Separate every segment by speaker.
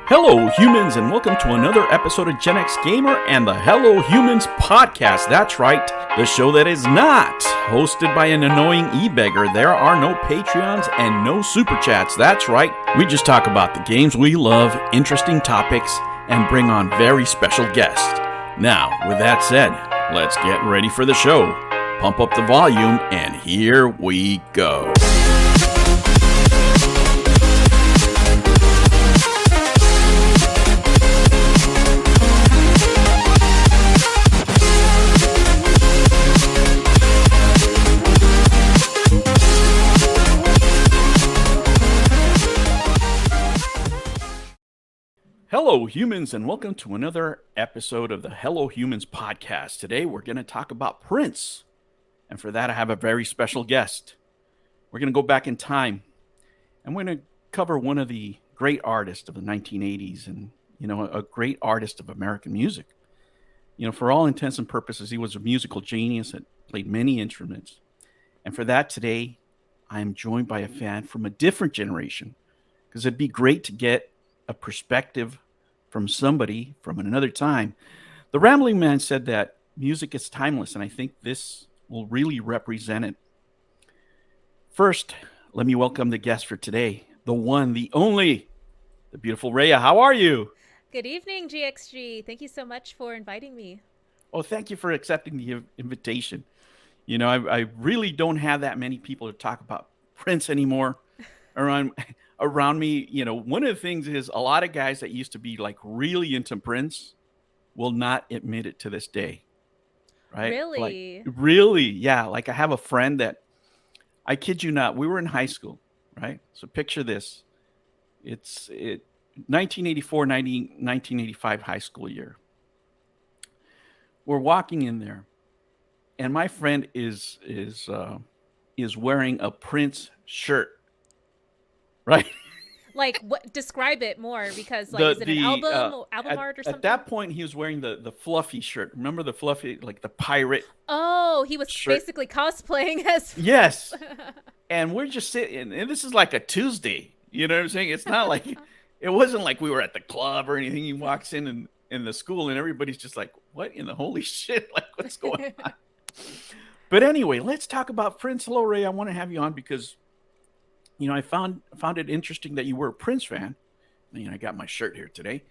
Speaker 1: Hello, humans, and welcome to another episode of Gen X Gamer and the Hello Humans podcast. That's right, the show that is not hosted by an annoying e-beggar. There are no Patreons and no Super Chats. That's right, we just talk about the games we love, interesting topics, and bring on very special guests. Now, with that said, let's get ready for the show. Pump up the volume, and here we go. Hello, humans, and welcome to another episode of the Hello Humans podcast. Today, we're going to talk about Prince. And for that, I have a very special guest. We're going to go back in time, and we're going to cover one of the great artists of the 1980s and, a great artist of American music. For all intents and purposes, he was a musical genius that played many instruments. And for that, today, I am joined by a fan from a different generation, because it'd be great to get a perspective from somebody from another time. The Rambling Man said that music is timeless, and I think this will really represent it. First, let me welcome the guest for today, the one, the only, the beautiful Raya. How are you?
Speaker 2: Good evening, GXG. Thank you so much for inviting me.
Speaker 1: Oh, thank you for accepting the invitation. I really don't have that many people to talk about Prince anymore around me. One of the things is a lot of guys that used to be like really into Prince will not admit it to this day. Right?
Speaker 2: Really?
Speaker 1: Really? Yeah. Like I have a friend that, I kid you not, we were in high school, right? So picture this. It's 1984, 1985 high school year. We're walking in there, and my friend is wearing a Prince shirt. Right.
Speaker 2: Like, what? Describe it more, because is it an album art or something?
Speaker 1: At that point, he was wearing the fluffy shirt. Remember the fluffy, like the pirate?
Speaker 2: Oh, he was shirt. Basically cosplaying as.
Speaker 1: Yes. And we're just sitting, and this is like a Tuesday. You know what I'm saying? It's not like, it wasn't like we were at the club or anything. He walks in the school, and everybody's just like, what in the holy shit? Like, what's going on? But anyway, let's talk about Prince. Hello, Ray. I want to have you on because I found it interesting that you were a Prince fan. I got my shirt here today.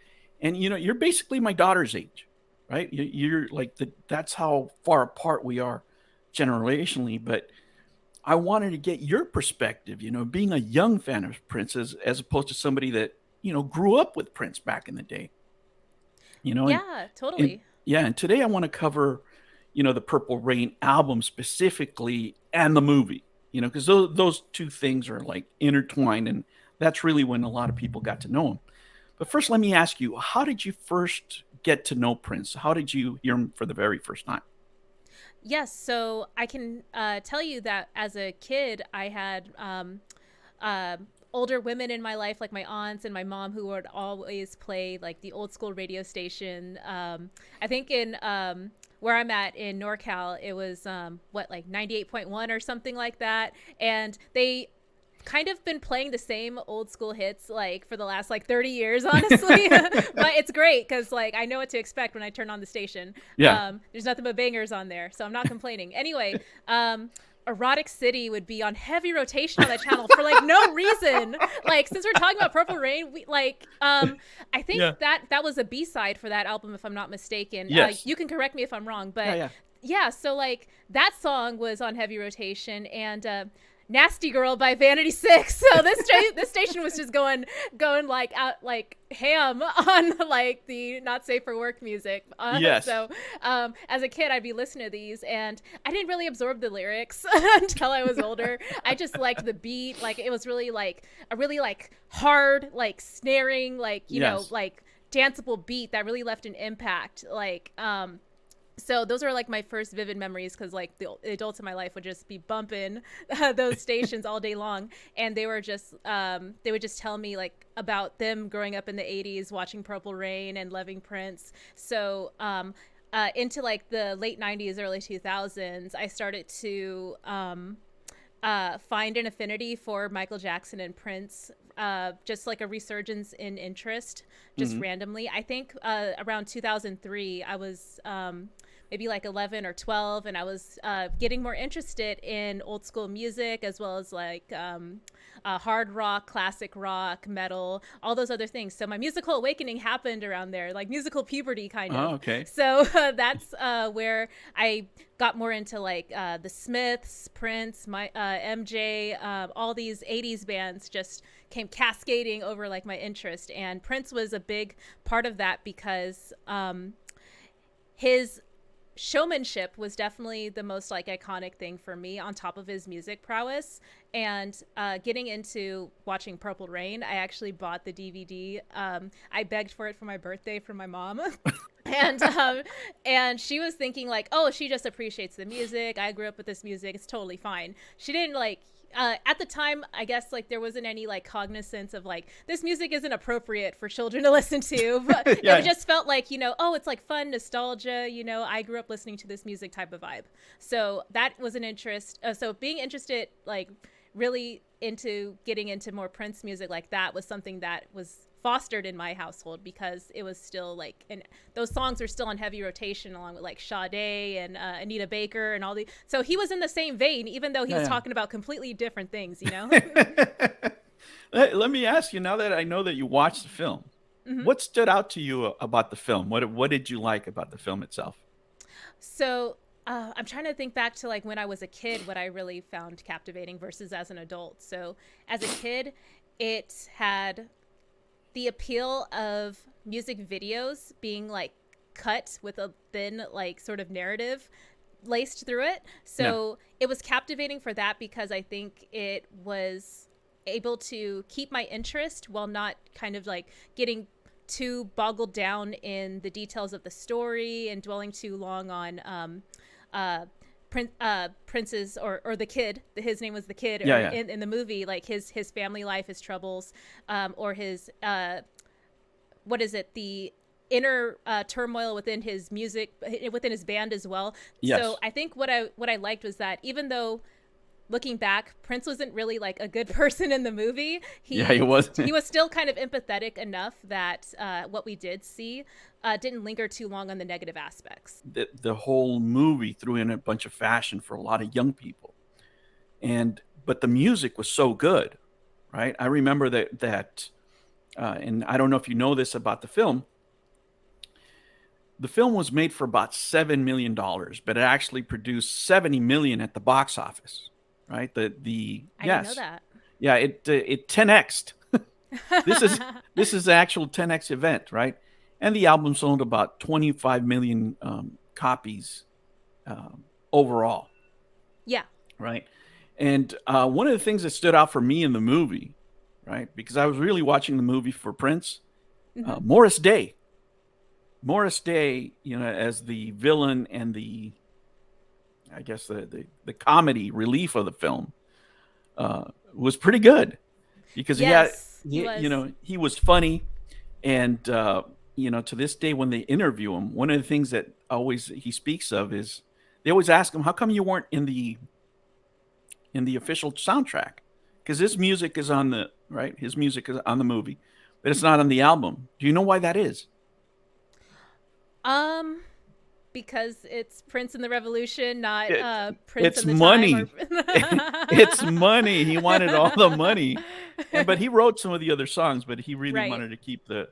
Speaker 1: And, you're basically my daughter's age, right? You're like, that's how far apart we are generationally. But I wanted to get your perspective, being a young fan of Prince as opposed to somebody that, grew up with Prince back in the day.
Speaker 2: Yeah, totally.
Speaker 1: And today I want to cover, the Purple Rain album specifically and the movie. Because those two things are like intertwined, and that's really when a lot of people got to know him. But first, let me ask you, how did you first get to know Prince? How did you hear him for the very first time?
Speaker 2: Yes, so I can tell you that as a kid, I had older women in my life, like my aunts and my mom, who would always play like the old school radio station. I think in where I'm at in NorCal, it was 98.1 or something like that, and they kind of been playing the same old school hits like for the last 30 years, honestly. But it's great because I know what to expect when I turn on the station. There's nothing but bangers on there, so I'm not complaining. Anyway, Erotic City would be on heavy rotation on that channel for no reason. Since we're talking about Purple Rain, we I think that was a B-side for that album, if I'm not mistaken.
Speaker 1: Yes.
Speaker 2: You can correct me if I'm wrong, but yeah, so that song was on heavy rotation, and Nasty Girl by Vanity 6. So this station was just going ham on the not safe for work music.
Speaker 1: Yes.
Speaker 2: So as a kid, I'd be listening to these, and I didn't really absorb the lyrics until I was older. I just liked the beat. It was really a really hard, snaring, danceable beat that really left an impact. So those are my first vivid memories, because the adults in my life would just be bumping those stations all day long, and they would just tell me about them growing up in the 80s, watching Purple Rain and loving Prince. So into the late 90s, early 2000s, I started to find an affinity for Michael Jackson and Prince, just like a resurgence in interest, just
Speaker 1: Hmm.
Speaker 2: randomly. I think around 2003, I was maybe like 11 or 12, and I was getting more interested in old school music as well as like hard rock, classic rock, metal, all those other things. So my musical awakening happened around there, like musical puberty kind
Speaker 1: Oh,
Speaker 2: of.
Speaker 1: okay.
Speaker 2: So that's where I got more into like the Smiths, Prince, my MJ, all these 80s bands just came cascading over like my interest. And Prince was a big part of that because his showmanship was definitely the most like iconic thing for me on top of his music prowess. And getting into watching Purple Rain, I actually bought the DVD. I begged for it for my birthday from my mom. And she was thinking like, oh, she just appreciates the music, I grew up with this music, it's totally fine. She didn't like at the time, I guess like there wasn't any like cognizance of like this music isn't appropriate for children to listen to, but
Speaker 1: Yeah.
Speaker 2: it just felt like, oh, it's like fun nostalgia, I grew up listening to this music type of vibe. So that was an interest. So being interested, like really into getting into more Prince music like that was something that was fostered in my household because it was still like, and those songs were still on heavy rotation along with like Sade and Anita Baker and all the, so he was in the same vein even though he was
Speaker 1: Yeah.
Speaker 2: talking about completely different things.
Speaker 1: Let me ask you, now that I know that you watched the film,
Speaker 2: Mm-hmm.
Speaker 1: what stood out to you about the film? What did you like about the film itself?
Speaker 2: So I'm trying to think back to like when I was a kid, what I really found captivating versus as an adult. So as a kid, it had the appeal of music videos being like cut with a thin like sort of narrative laced through it.
Speaker 1: Yeah.
Speaker 2: So it was captivating for that because I think it was able to keep my interest while not kind of like getting too boggled down in the details of the story and dwelling too long on uh, Prince's or the kid. His name was the kid,
Speaker 1: Yeah,
Speaker 2: or
Speaker 1: yeah.
Speaker 2: in the movie, like his family life, his troubles, or his what is it, the inner turmoil within his music, within his band as well. So
Speaker 1: Yes.
Speaker 2: I think what I liked was that even though looking back, Prince wasn't really like a good person in the movie.
Speaker 1: Yeah, it was.
Speaker 2: He was still kind of empathetic enough that what we did see didn't linger too long on the negative aspects.
Speaker 1: The whole movie threw in a bunch of fashion for a lot of young people, and but the music was so good, right? I remember and I don't know if you know this about the film. The film was made for about $7 million, but it actually produced 70 million at the box office, right? The
Speaker 2: I didn't know
Speaker 1: yes,
Speaker 2: that.
Speaker 1: yeah, it 10x'd. This is this is the actual 10x event, right? And the album sold about 25 million copies overall,
Speaker 2: Yeah.
Speaker 1: right? And one of the things that stood out for me in the movie, right, because I was really watching the movie for Prince,
Speaker 2: Hmm.
Speaker 1: Morris Day. Morris Day, as the villain and I guess the comedy relief of the film, was pretty good because
Speaker 2: Yes, he was.
Speaker 1: he was funny, and to this day when they interview him, one of the things that always he speaks of is they always ask him, how come you weren't in the official soundtrack? Because his music is on the right, his music is on the movie, but it's not on the album. Do you know why that is?
Speaker 2: Um, because it's Prince and the Revolution, not
Speaker 1: It,
Speaker 2: Prince
Speaker 1: it's
Speaker 2: and the Time. Or
Speaker 1: money. It's money. He wanted all the money, but he wrote some of the other songs. But he really
Speaker 2: Right.
Speaker 1: wanted to keep the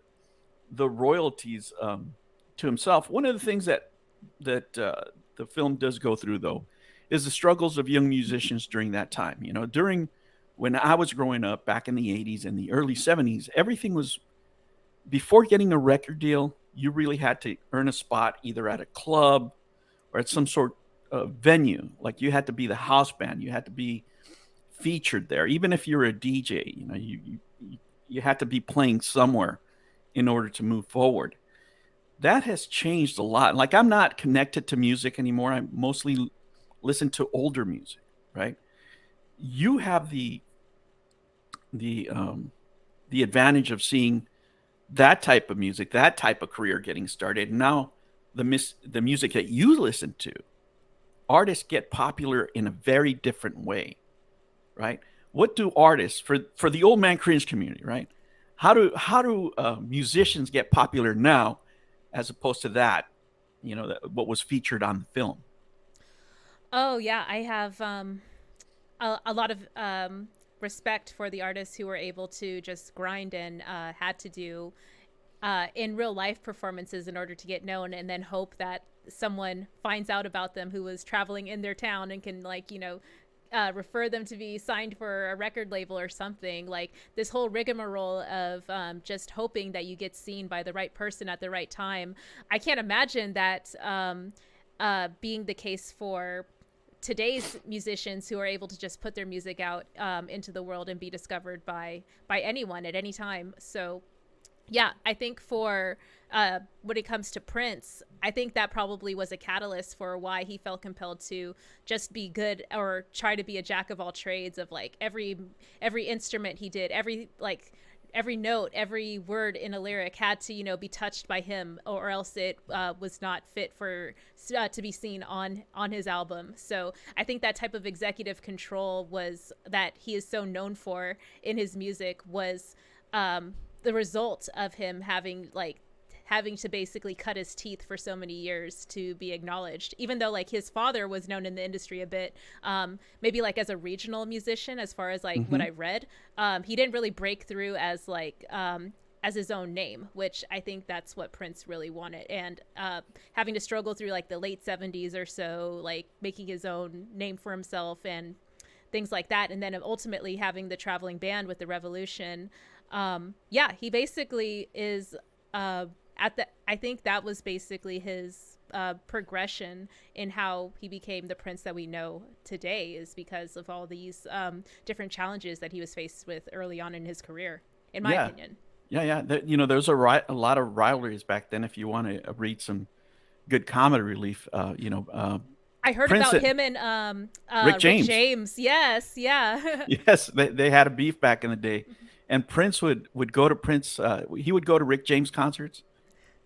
Speaker 1: royalties to himself. One of the things that the film does go through, though, is the struggles of young musicians during that time. During when I was growing up back in the '80s and the early '70s, everything was before getting a record deal. You really had to earn a spot either at a club or at some sort of venue. Like you had to be the house band. You had to be featured there. Even if you're a DJ, you had to be playing somewhere in order to move forward. That has changed a lot. Like I'm not connected to music anymore. I mostly listen to older music, right? You have the the advantage of seeing that type of music, that type of career getting started. Now, the music that you listen to, artists get popular in a very different way. right? What do artists for the old man cringe community, right? How do musicians get popular now, as opposed to that, what was featured on the film?
Speaker 2: Oh yeah, I have a lot of respect for the artists who were able to just grind and had to do in real life performances in order to get known, and then hope that someone finds out about them who was traveling in their town and can refer them to be signed for a record label or something. Like this whole rigmarole of just hoping that you get seen by the right person at the right time. I can't imagine that being the case for today's musicians who are able to just put their music out into the world and be discovered by anyone at any time. So yeah, I think for when it comes to Prince, I think that probably was a catalyst for why he felt compelled to just be good or try to be a jack of all trades of like every instrument he did, every note, every word in a lyric had to be touched by him, or else it was not fit for to be seen on his album. So I think that type of executive control was that he is so known for in his music was the result of him having to basically cut his teeth for so many years to be acknowledged, even though like his father was known in the industry a bit, maybe like as a regional musician, as far as like what
Speaker 1: Mm-hmm.
Speaker 2: I read. He didn't really break through as as his own name, which I think that's what Prince really wanted. And having to struggle through like the late 70s or so, like making his own name for himself and things like that, and then ultimately having the traveling band with the Revolution. Yeah, he basically is at the. I think that was basically his progression in how he became the Prince that we know today, is because of all these different challenges that he was faced with early on in his career, in my
Speaker 1: Yeah,
Speaker 2: opinion.
Speaker 1: yeah. There's a lot of rivalries back then. If you want to read some good comedy relief,
Speaker 2: I heard
Speaker 1: Prince
Speaker 2: about
Speaker 1: and
Speaker 2: him and
Speaker 1: Rick
Speaker 2: Rick
Speaker 1: James.
Speaker 2: James. Yes, yeah.
Speaker 1: Yes, they had a beef back in the day, and Prince would go to Prince. He would go to Rick James concerts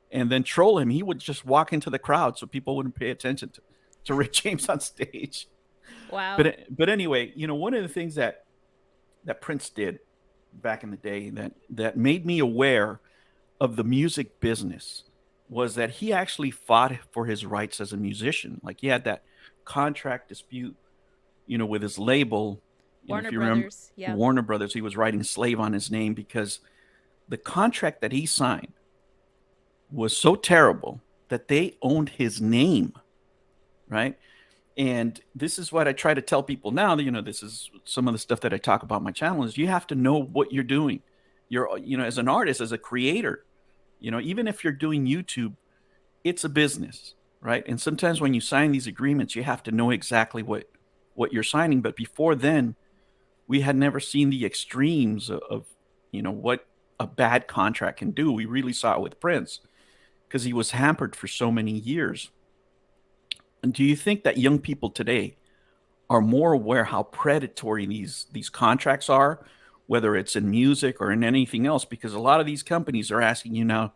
Speaker 1: and then troll him. He would just walk into the crowd so people wouldn't pay attention to Rick James on stage.
Speaker 2: Wow.
Speaker 1: But anyway, one of the things that Prince did back in the day that made me aware of the music business was that he actually fought for his rights as a musician. Like he had that contract dispute, with his label.
Speaker 2: Warner
Speaker 1: If you remember
Speaker 2: Brothers. Yeah.
Speaker 1: Warner Brothers, he was writing Slave on his name because the contract that he signed was so terrible that they owned his name, right? And this is what I try to tell people now. This is some of the stuff that I talk about on my channel is you have to know what you're doing. As an artist, as a creator, even if you're doing YouTube, it's a business, right? And sometimes when you sign these agreements, you have to know exactly what you're signing. But before then, we had never seen the extremes of what a bad contract can do. We really saw it with Prince because he was hampered for so many years. And do you think that young people today are more aware how predatory these contracts are, whether it's in music or in anything else? Because a lot of these companies are asking you now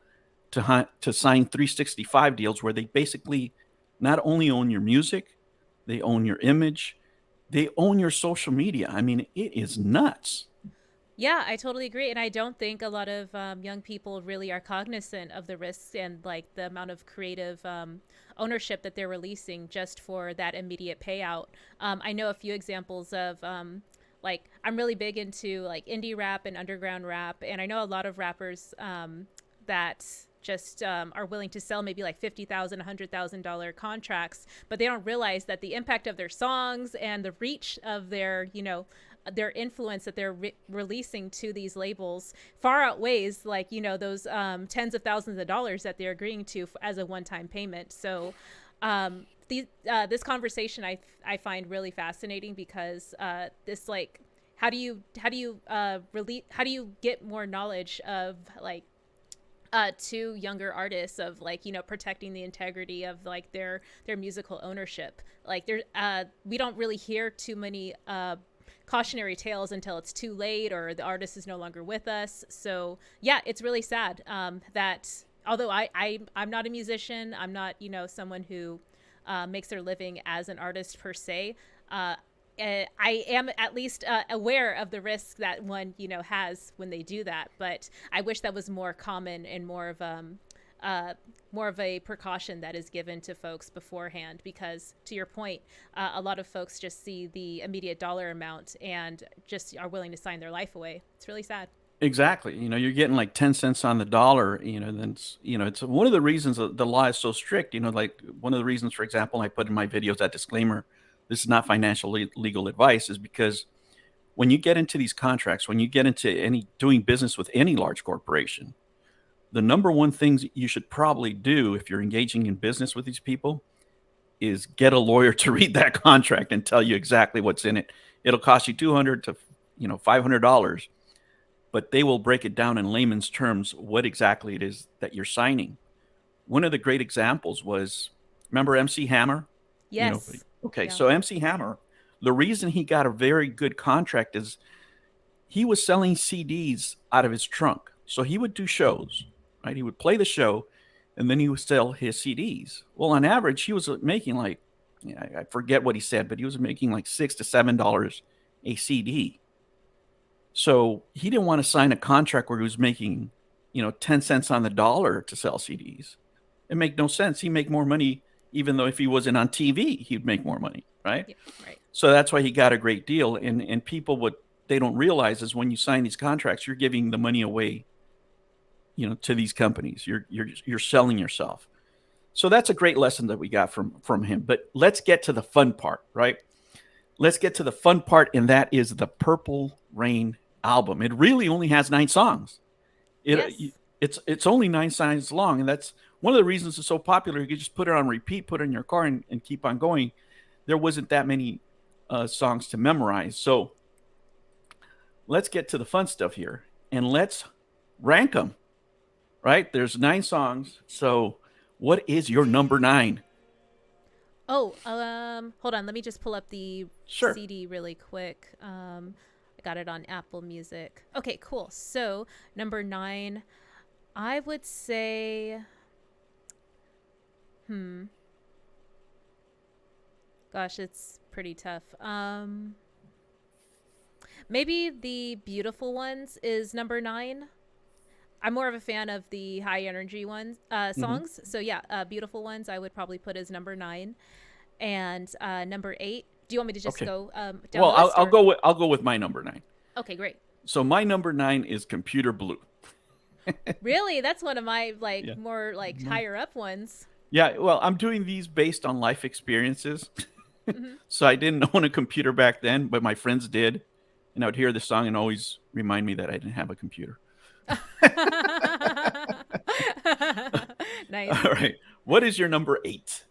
Speaker 1: to sign 365 deals where they basically not only own your music, they own your image, they own your social media. I mean, it is nuts.
Speaker 2: Yeah, I totally agree. And I don't think a lot of young people really are cognizant of the risks and like the amount of creative ownership that they're releasing just for that immediate payout. I know a few examples of like, I'm really big into like indie rap and underground rap. And I know a lot of rappers that just are willing to sell maybe like $50,000, $100,000 contracts, but they don't realize that the impact of their songs and the reach of their influence that they're releasing to these labels far outweighs like those tens of thousands of dollars that they're agreeing to as a one-time payment. So this conversation I find really fascinating because this like how do you get more knowledge of like to younger artists of like protecting the integrity of like their musical ownership. Like there we don't really hear too many cautionary tales until it's too late or the artist is no longer with us. So yeah, it's really sad that although I'm not a musician, I'm not someone who makes their living as an artist per se. I am at least aware of the risk that one, has when they do that. But I wish that was more common and uh, more of a precaution that is given to folks beforehand, because to your point, a lot of folks just see the immediate dollar amount and just are willing to sign their life away. It's really sad.
Speaker 1: Exactly. You're getting like 10 cents on the dollar, then it's one of the reasons that the law is so strict, like one of the reasons, for example, I put in my videos that disclaimer, this is not financial legal advice, is because when you get into these contracts, when you get into any doing business with any large corporation, the number one things you should probably do if you're engaging in business with these people is get a lawyer to read that contract and tell you exactly what's in it. It'll cost you 200 to $500, but they will break it down in layman's terms what exactly it is that you're signing. One of the great examples was, remember MC Hammer?
Speaker 2: Yes.
Speaker 1: Okay,
Speaker 2: Yeah.
Speaker 1: so MC Hammer, the reason he got a very good contract is he was selling CDs out of his trunk. So he would do shows, right? He would play the show, and then he would sell his CDs. Well, on average, he was making like, I forget what he said, but he was making like $6 to $7 a CD. So he didn't want to sign a contract where he was making, 10 cents on the dollar to sell CDs. It made no sense. He'd make more money, even though if he wasn't on TV, he'd make more money, right?
Speaker 2: Yeah, right.
Speaker 1: So that's why he got a great deal. And people, what they don't realize is when you sign these contracts, you're giving the money away, to these companies. You're selling yourself. So that's a great lesson that we got from him. But let's get to the fun part, right? Let's get to the fun part, and that is the Purple Rain album. It really only has 9 songs.
Speaker 2: Yes.
Speaker 1: It's only 9 songs long, and that's one of the reasons it's so popular. You can just put it on repeat, put it in your car, and keep on going. There wasn't that many songs to memorize. So let's get to the fun stuff here, and let's rank them, right? There's 9 songs. So what is your number 9?
Speaker 2: Oh, hold on. Let me just pull up the
Speaker 1: Sure.
Speaker 2: CD really quick. I got it on Apple Music. Okay, cool. So, number 9, I would say, gosh, it's pretty tough. Maybe The Beautiful Ones is number 9. I'm more of a fan of the high energy ones, songs. So yeah, Beautiful Ones I would probably put as number 9. And number 8. Do you want me to just
Speaker 1: Okay.
Speaker 2: go down
Speaker 1: Well,
Speaker 2: the list?
Speaker 1: I'll go with my number 9.
Speaker 2: Okay, great.
Speaker 1: So my number 9 is Computer Blue.
Speaker 2: Really, that's one of my
Speaker 1: Yeah.
Speaker 2: more higher up ones.
Speaker 1: Yeah, well, I'm doing these based on life experiences.
Speaker 2: Hmm.
Speaker 1: So I didn't own a computer back then, but my friends did. And I would hear the song and always remind me that I didn't have a computer.
Speaker 2: Nice.
Speaker 1: All right. What is your number 8?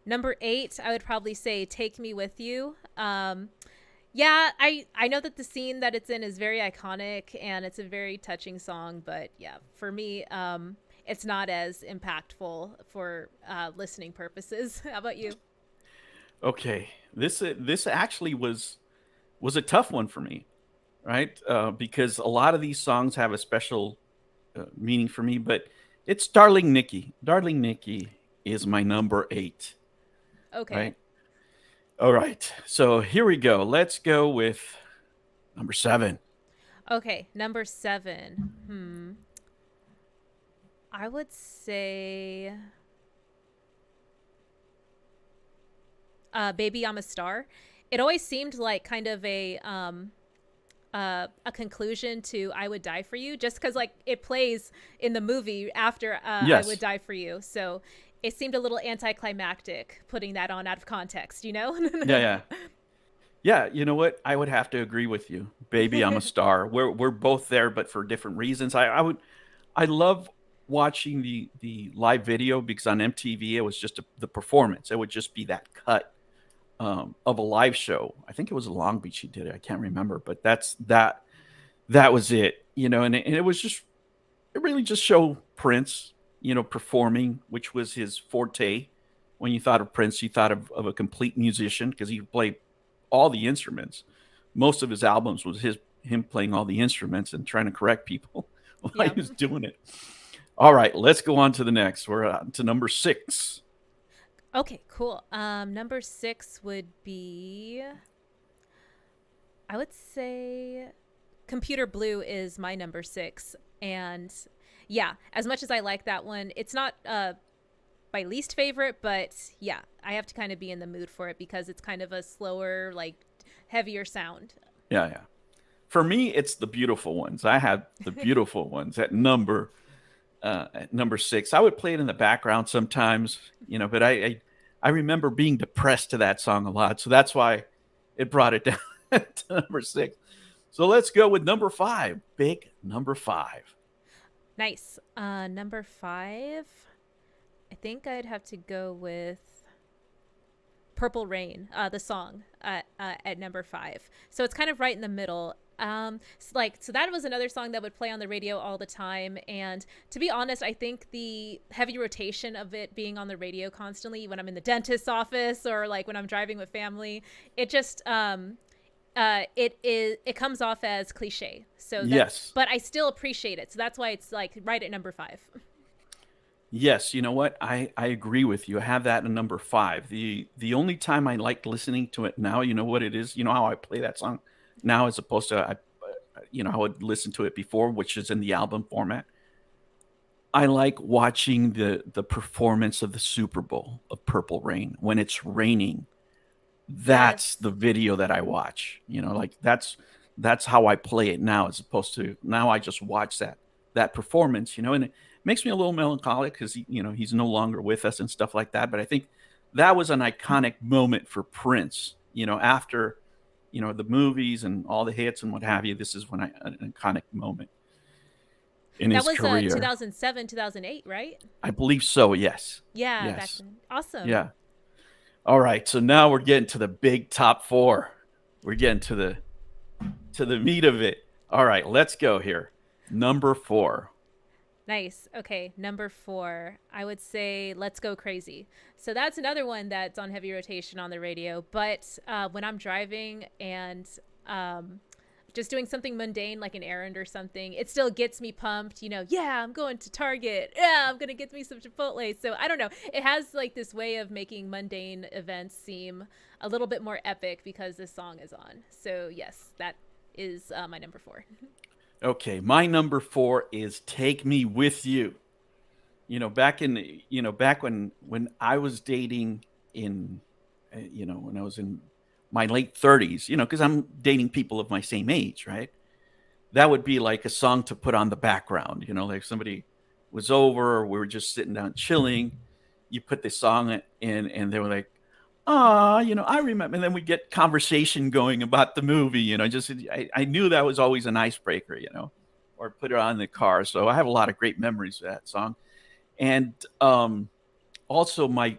Speaker 2: Number 8, I would probably say "Take Me With You." Yeah, I know that the scene that it's in is very iconic and it's a very touching song, but yeah, for me, it's not as impactful for listening purposes. How about you?
Speaker 1: Okay. This actually was a tough one for me, right? Because a lot of these songs have a special meaning for me, but it's Darling Nikki. Darling Nikki is my number 8,
Speaker 2: Okay.
Speaker 1: right? All right. So here we go. Let's go with number 7.
Speaker 2: Okay, number 7. I would say "Baby I'm a Star." It always seemed like kind of a conclusion to "I Would Die for You," just because it plays in the movie after "I Would
Speaker 1: Yes.
Speaker 2: Die for You," so it seemed a little anticlimactic putting that on out of context, you know?
Speaker 1: Yeah, yeah. Yeah, you know what? I would have to agree with you. Baby, I'm a star. We're both there, but for different reasons. I love watching the live video because on MTV it was just the performance. It would just be that cut of a live show. I think it was Long Beach he did it. I can't remember, but that was it. And it was just it really just showed Prince, performing, which was his forte. When you thought of Prince, you thought of a complete musician because he played all the instruments. Most of his albums was him playing all the instruments and trying to correct people while
Speaker 2: Yeah.
Speaker 1: he was doing it. All right, let's go on to the next. We're on to number 6.
Speaker 2: Okay, cool. Number 6 would be I would say Computer Blue is my number 6. And yeah, as much as I like that one, it's not my least favorite, but yeah, I have to kind of be in the mood for it because it's kind of a slower, like heavier sound.
Speaker 1: Yeah, yeah. For me, it's the beautiful ones. I had the beautiful ones at number 6. I would play it in the background sometimes, but I remember being depressed to that song a lot, so that's why it brought it down to number 6. So let's go with number 5. Big number 5.
Speaker 2: Nice. Number 5, I think I'd have to go with Purple Rain, the song at number 5. So it's kind of right in the middle. So that was another song that would play on the radio all the time. And to be honest, I think the heavy rotation of it being on the radio constantly when I'm in the dentist's office or like when I'm driving with family, it just it comes off as cliche. So that,
Speaker 1: Yes.
Speaker 2: but I still appreciate it. So that's why it's like right at number 5.
Speaker 1: Yes, you know what? I agree with you. I have that in number 5. The only time I like listening to it now, you know what it is? You know how I play that song now as opposed to I would listen to it before, which is in the album format. I like watching the performance of the Super Bowl of Purple Rain when it's raining. That's
Speaker 2: Yes.
Speaker 1: the video that I watch. Like that's how I play it now, as opposed to now I just watch that performance. And it makes me a little melancholic because he's no longer with us and stuff like that. But I think that was an iconic moment for Prince. After the movies and all the hits and what have you, this is an iconic moment in
Speaker 2: That
Speaker 1: his
Speaker 2: was
Speaker 1: career.
Speaker 2: 2007, 2008, right?
Speaker 1: I believe so. Yes.
Speaker 2: Yeah, back
Speaker 1: Yes.
Speaker 2: then. Awesome.
Speaker 1: Yeah. All right. So now we're getting to the big top 4. We're getting to the meat of it. All right. Let's go here. Number 4.
Speaker 2: Nice. Okay, number 4. I would say Let's Go Crazy. So that's another one that's on heavy rotation on the radio. But when I'm driving and um, just doing something mundane like an errand or something, it still gets me pumped. Yeah, I'm going to Target. Yeah, I'm going to get me some Chipotle. So I don't know. It has like this way of making mundane events seem a little bit more epic because this song is on. So yes, that is my number 4.
Speaker 1: Okay. My number 4 is Take Me With You. Back when I was dating when I was in my late 30s, because I'm dating people of my same age, right? That would be like a song to put on the background, like somebody was over or we were just sitting down chilling. You put this song in and they were like, ah, I remember. And then we get conversation going about the movie, I knew that was always an icebreaker, or put it on in the car. So I have a lot of great memories of that song. And also my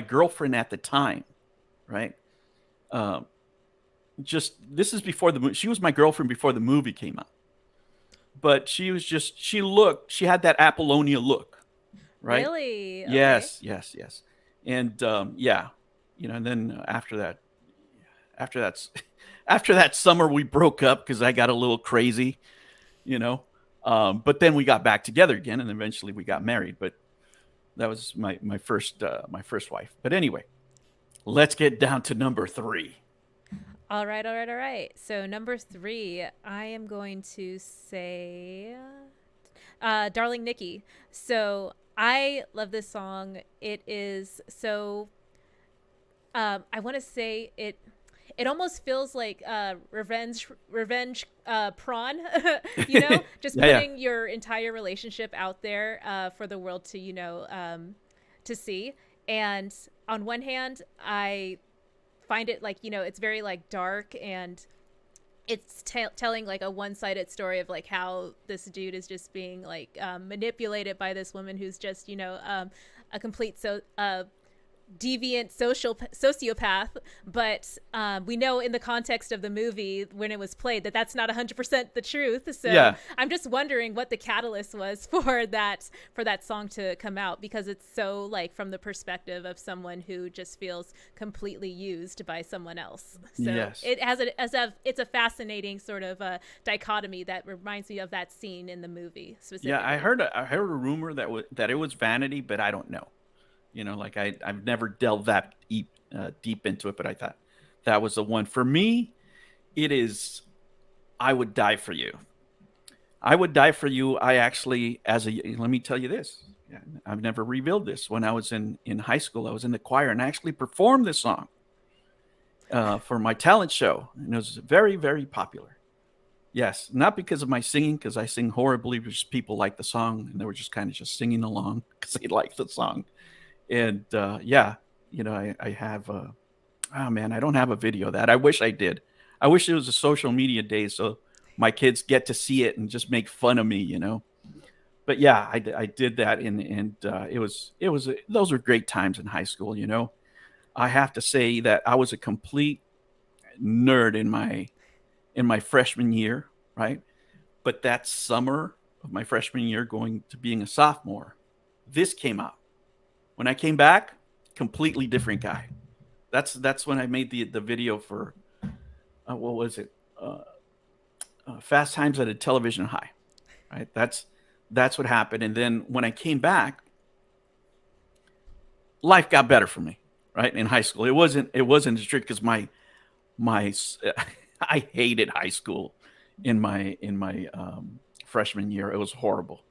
Speaker 1: girlfriend at the time, right? Um, just this is before the movie. She was my girlfriend before the movie came out, but she had that Apollonia look, right?
Speaker 2: Really? Okay.
Speaker 1: Yes, yes, yes. And yeah, and then after that, after that summer we broke up because I got a little crazy, you know. But then we got back together again, and eventually we got married. But that was my first wife. But anyway, let's get down to number 3.
Speaker 2: All right, all right, all right. So number 3, I am going to say Darling Nikki. So I love this song. It is so I want to say it almost feels like revenge prawn,
Speaker 1: Yeah,
Speaker 2: just
Speaker 1: yeah,
Speaker 2: putting your entire relationship out there for the world to, to see. And on one hand, I find it like, it's very like dark and it's telling like a one-sided story of like how this dude is just being like manipulated by this woman who's just, a complete deviant sociopath. But we know in the context of the movie when it was played that's not 100% the truth. So
Speaker 1: yeah,
Speaker 2: I'm just wondering what the catalyst was for that song to come out, because it's so like from the perspective of someone who just feels completely used by someone else. So
Speaker 1: yes,
Speaker 2: it has it's a fascinating sort of dichotomy that reminds me of that scene in the movie
Speaker 1: yeah. I
Speaker 2: specifically.
Speaker 1: heard a rumor that it was vanity, but I don't know. Like I've never delved that deep into it, but I thought that was the one for me. it is. I would die for you. I would die for you. I actually, let me tell you this. Yeah, I've never revealed this. When I was in high school, I was in the choir and I actually performed this song for my talent show, and it was very, very popular. Yes, not because of my singing, because I sing horribly. Just people liked the song, and they were just kind of just singing along because they liked the song. And yeah, I have. Oh man, I don't have a video of that. I wish I did. I wish it was a social media day so my kids get to see it and just make fun of me. But yeah, I did that, and it was those were great times in high school. I have to say that I was a complete nerd in my freshman year, right? But that summer of my freshman year, going to being a sophomore, this came out. When I came back, completely different guy. That's when I made the video for what was it? Fast Times at a Television High, right? That's what happened. And then when I came back, life got better for me, right? In high school, it wasn't strict because my I hated high school in my freshman year. It was horrible.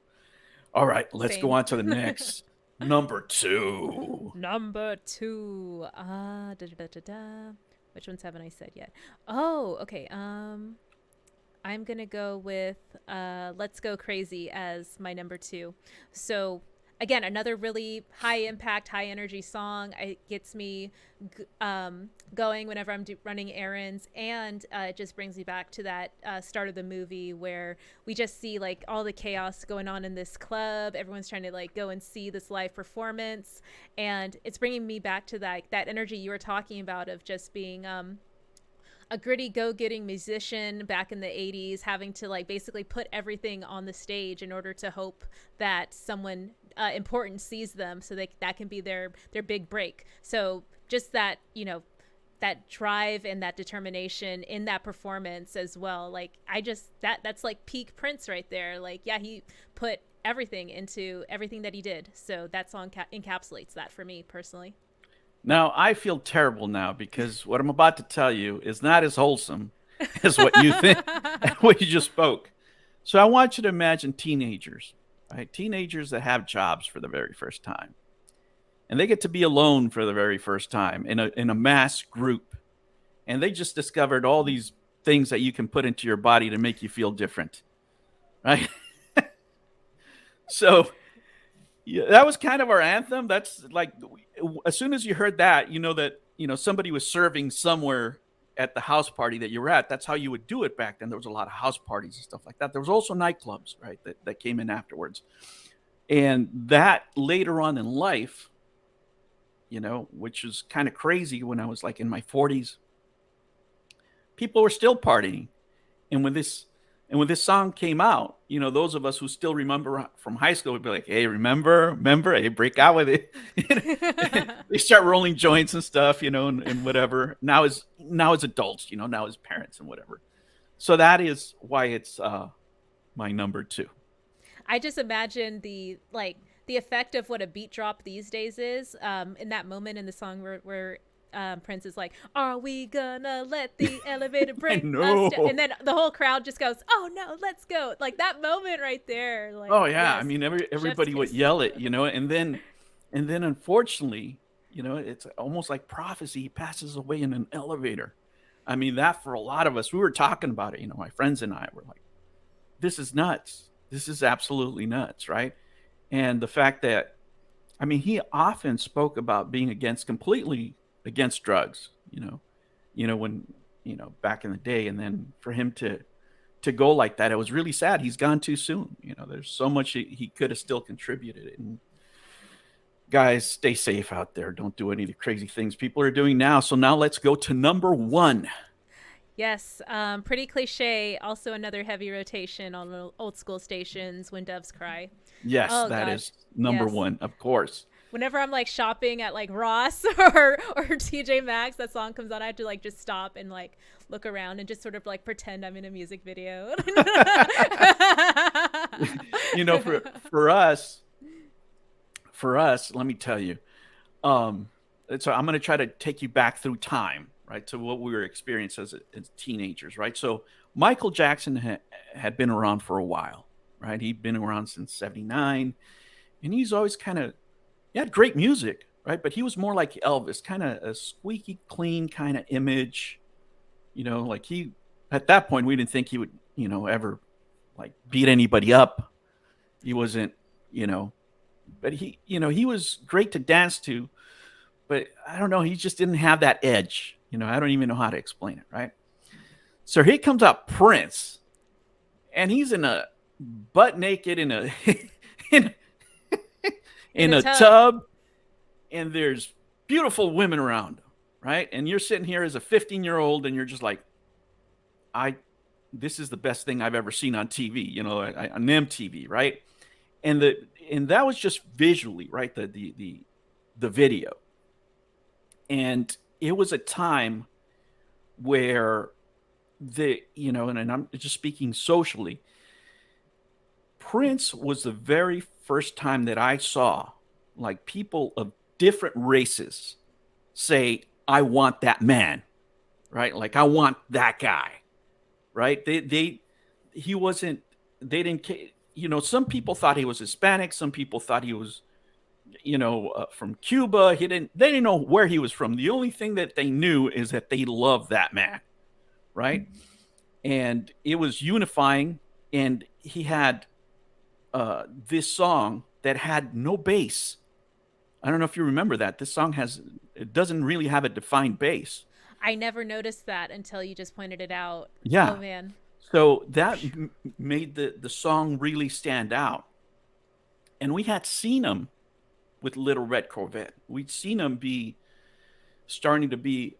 Speaker 1: All right, let's go
Speaker 2: Same.
Speaker 1: on to the next number two.
Speaker 2: Number two. Da, da, da, da. Which ones haven't I said yet? Oh, okay. I'm gonna go with "Let's Go Crazy" as my number two. So again, another really high impact, high energy song. It gets me going whenever I'm running errands, and it just brings me back to that start of the movie where we just see like all the chaos going on in this club. Everyone's trying to like go and see this live performance, and it's bringing me back to that energy you were talking about of just being a gritty go-getting musician back in the 80s, having to like basically put everything on the stage in order to hope that someone important sees them, so that can be their big break. So just that, that drive and that determination in that performance as well, like I just that's like peak Prince right there. Like, yeah, he put everything into everything that he did, so that song encapsulates that for me personally.
Speaker 1: Now I feel terrible now because what I'm about to tell you is not as wholesome as what you think, what you just spoke. So I want you to imagine teenagers, right? Teenagers that have jobs for the very first time, and they get to be alone for the very first time in a mass group, and they just discovered all these things that you can put into your body to make you feel different, right? So yeah, that was kind of our anthem. That's like, as soon as you heard that, you know that somebody was serving somewhere at the house party that you were at. That's how you would do it back then. There was a lot of house parties and stuff like that. There was also nightclubs, right, that came in afterwards. And that later on in life, which is kind of crazy, when I was like in my 40s, people were still partying. And when this song came out, those of us who still remember from high school would be like, "Hey, remember, hey, break out with it." They start rolling joints and stuff, and whatever. Now as adults, now as parents and whatever. So that is why it's my number two.
Speaker 2: I just imagine the effect of what a beat drop these days is in that moment in the song where Prince is like, "Are we gonna let the elevator
Speaker 1: I
Speaker 2: break us down?"
Speaker 1: know.
Speaker 2: And then the whole crowd just goes, "Oh no, let's go!" Like that moment right there. Like,
Speaker 1: Oh yeah, I
Speaker 2: yes,
Speaker 1: mean
Speaker 2: chef's
Speaker 1: everybody would
Speaker 2: kiss.
Speaker 1: yell it, and then unfortunately, it's almost like prophecy. He passes away in an elevator. I mean that for a lot of us, we were talking about it. My friends and I were like, "This is nuts. This is absolutely nuts, right?" And the fact that, I mean, he often spoke about being completely against drugs. When back in the day, and then for him to go like that, it was really sad. He's gone too soon. There's so much he could have still contributed. And guys, stay safe out there. Don't do any of the crazy things people are doing now. So now let's go to number one.
Speaker 2: Yes, pretty cliche. Also, another heavy rotation on old school stations. When Doves Cry.
Speaker 1: Yes,
Speaker 2: Oh
Speaker 1: that
Speaker 2: gosh,
Speaker 1: is number
Speaker 2: yes.
Speaker 1: one, of course.
Speaker 2: Whenever I'm like shopping at like Ross or TJ Maxx, that song comes on. I have to like just stop and like look around and just sort of like pretend I'm in a music video.
Speaker 1: For for us, let me tell you. So I'm going to try to take you back through time. right, to what we were experiencing as teenagers, right? So Michael Jackson had been around for a while, right? He'd been around since '79, and he's always kind of he had great music, right? But he was more like Elvis, kind of a squeaky clean kind of image, like he at that point we didn't think he would, ever like beat anybody up. He wasn't, but he was great to dance to, but I don't know, he just didn't have that edge. I don't even know how to explain it, right? So here comes up Prince, and he's in a butt naked in a in,
Speaker 2: In
Speaker 1: in
Speaker 2: a
Speaker 1: a
Speaker 2: tub.
Speaker 1: tub, and there's beautiful women around him, right? And you're sitting here as a 15-year-old, and you're just like, I, this is the best thing I've ever seen on TV, on MTV, right? And that was just visually, right? The video, and it was a time where and I'm just speaking socially. Prince was the very first time that I saw like people of different races say, "I want that man," right? Like I want that guy, right? He wasn't. They didn't. Some people thought he was Hispanic. Some people thought he was, from Cuba. They didn't know where he was from. The only thing that they knew is that they loved that man, right? And it was unifying. And he had this song that had no bass. I don't know if you remember that. This song it doesn't really have a defined bass.
Speaker 2: I never noticed that until you just pointed it out.
Speaker 1: Yeah.
Speaker 2: Oh man.
Speaker 1: So that made the song really stand out. And we had seen him with Little Red Corvette. We'd seen him starting to be,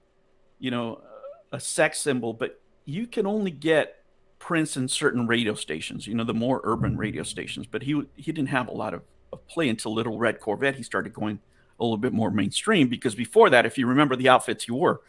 Speaker 1: a sex symbol, but you can only get Prince in certain radio stations, the more urban radio stations. But he didn't have a lot of play until Little Red Corvette. He started going a little bit more mainstream, because before that, if you remember the outfits he wore,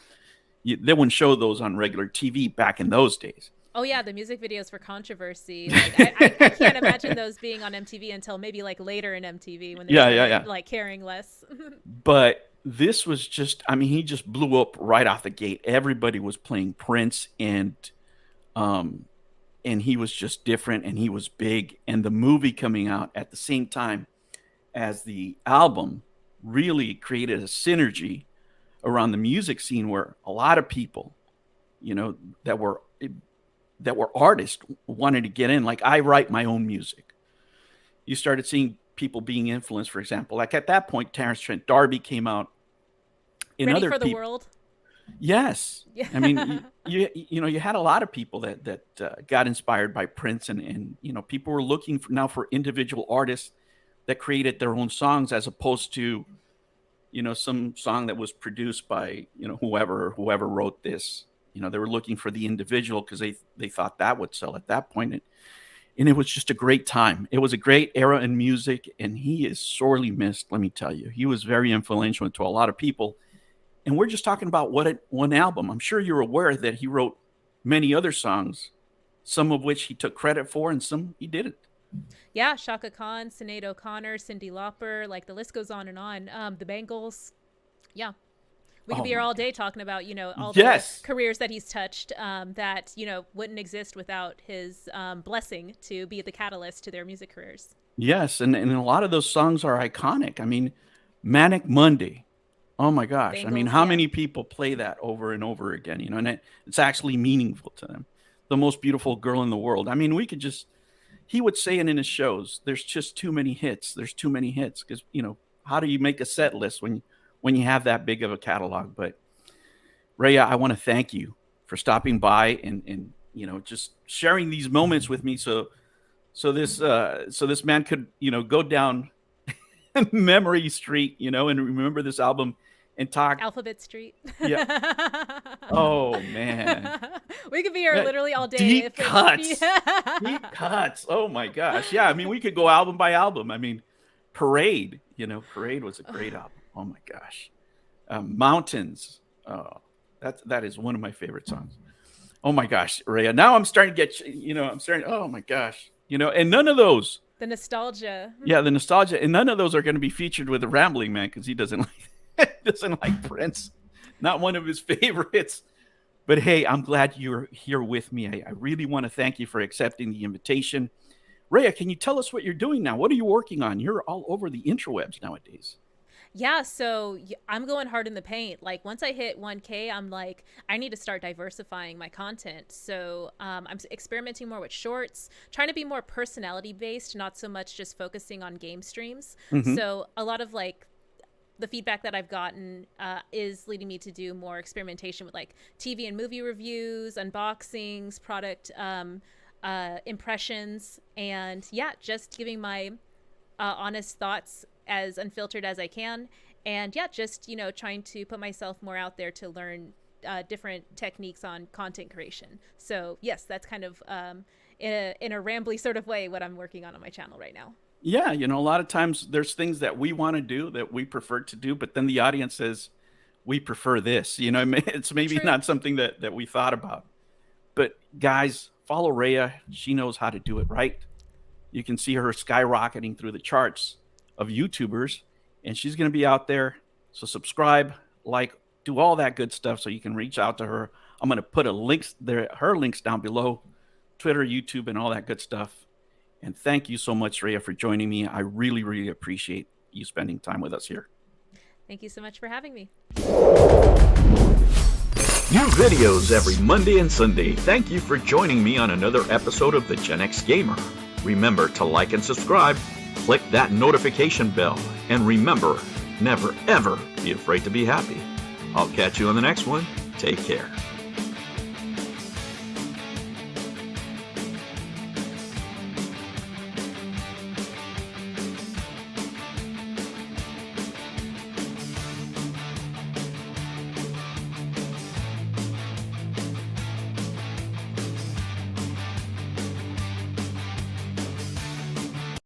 Speaker 1: they wouldn't show those on regular TV back in those days.
Speaker 2: Oh yeah, the music videos for Controversy. Like, I can't imagine those being on MTV until maybe like later in MTV when they started like caring less.
Speaker 1: But this was just, I mean, he just blew up right off the gate. Everybody was playing Prince, and he was just different, and he was big. And the movie coming out at the same time as the album really created a synergy around the music scene, where a lot of people, that were artists wanted to get in. Like, I write my own music. You started seeing people being influenced, for example, like at that point, Terrence Trent D'Arby came out.
Speaker 2: Ready for the World.
Speaker 1: Yes.
Speaker 2: Yeah.
Speaker 1: I mean, you had a lot of people that got inspired by Prince, and people were looking for individual artists that created their own songs, as opposed to, some song that was produced by, whoever wrote this. They were looking for the individual, because they thought that would sell at that point. And it was just a great time. It was a great era in music, and he is sorely missed, let me tell you. He was very influential to a lot of people. And we're just talking about one album. I'm sure you're aware that he wrote many other songs, some of which he took credit for and some he didn't.
Speaker 2: Yeah, Shaka Khan, Sinead O'Connor, Cyndi Lauper, like the list goes on and on. The Bangles. Yeah. We could be here all day talking about, all the careers that he's touched that, wouldn't exist without his blessing to be the catalyst to their music careers.
Speaker 1: Yes, and a lot of those songs are iconic. I mean, Manic Monday. Oh my gosh.
Speaker 2: Bangles,
Speaker 1: I mean, how many people play that over and over again, and it's actually meaningful to them. The most beautiful girl in the world. I mean, he would say it in his shows, there's just too many hits. There's too many hits, because, how do you make a set list when you have that big of a catalog? But Raya, I want to thank you for stopping by and just sharing these moments with me. So this man could, go down memory street, and remember this album and talk.
Speaker 2: Alphabet Street.
Speaker 1: Yeah. Oh man.
Speaker 2: We could be here literally all day.
Speaker 1: Deep cuts. Deep cuts. Oh my gosh. Yeah. I mean, we could go album by album. I mean, Parade. Parade was a great album. Oh my gosh. Mountains. Oh, that is one of my favorite songs. Oh my gosh, Raya. Now I'm starting to get, oh my gosh. And none of those.
Speaker 2: The nostalgia.
Speaker 1: Yeah, the nostalgia. And none of those are going to be featured with the Rambling Man, because he doesn't like Prince. not one of his favorites. But hey, I'm glad you're here with me. I really want to thank you for accepting the invitation. Raya, can you tell us what you're doing now? What are you working on? You're all over the interwebs nowadays.
Speaker 2: Yeah, so I'm going hard in the paint. Like once I hit 1K, I'm like, I need to start diversifying my content. So I'm experimenting more with shorts, trying to be more personality based, not so much just focusing on game streams.
Speaker 1: Mm-hmm.
Speaker 2: So a lot of like the feedback that I've gotten is leading me to do more experimentation with like TV and movie reviews, unboxings, product impressions, and yeah, just giving my honest thoughts as unfiltered as I can. And yeah, just, trying to put myself more out there to learn different techniques on content creation. So yes, that's kind of in a rambly sort of way what I'm working on my channel right now.
Speaker 1: Yeah, a lot of times there's things that we want to do that we prefer to do, but then the audience says, we prefer this. It's maybe
Speaker 2: True.
Speaker 1: not something that we thought about. But guys, follow Raya. She knows how to do it right. You can see her skyrocketing through the charts of YouTubers, and she's going to be out there. So subscribe, like, do all that good stuff so you can reach out to her. I'm going to put her links down below, Twitter, YouTube, and all that good stuff. And thank you so much, Raya, for joining me. I really, really appreciate you spending time with us here.
Speaker 2: Thank you so much for having me.
Speaker 3: New videos every Monday and Sunday. Thank you for joining me on another episode of the Gen X Gamer. Remember to like and subscribe, click that notification bell, and remember, never ever be afraid to be happy. I'll catch you on the next one. Take care.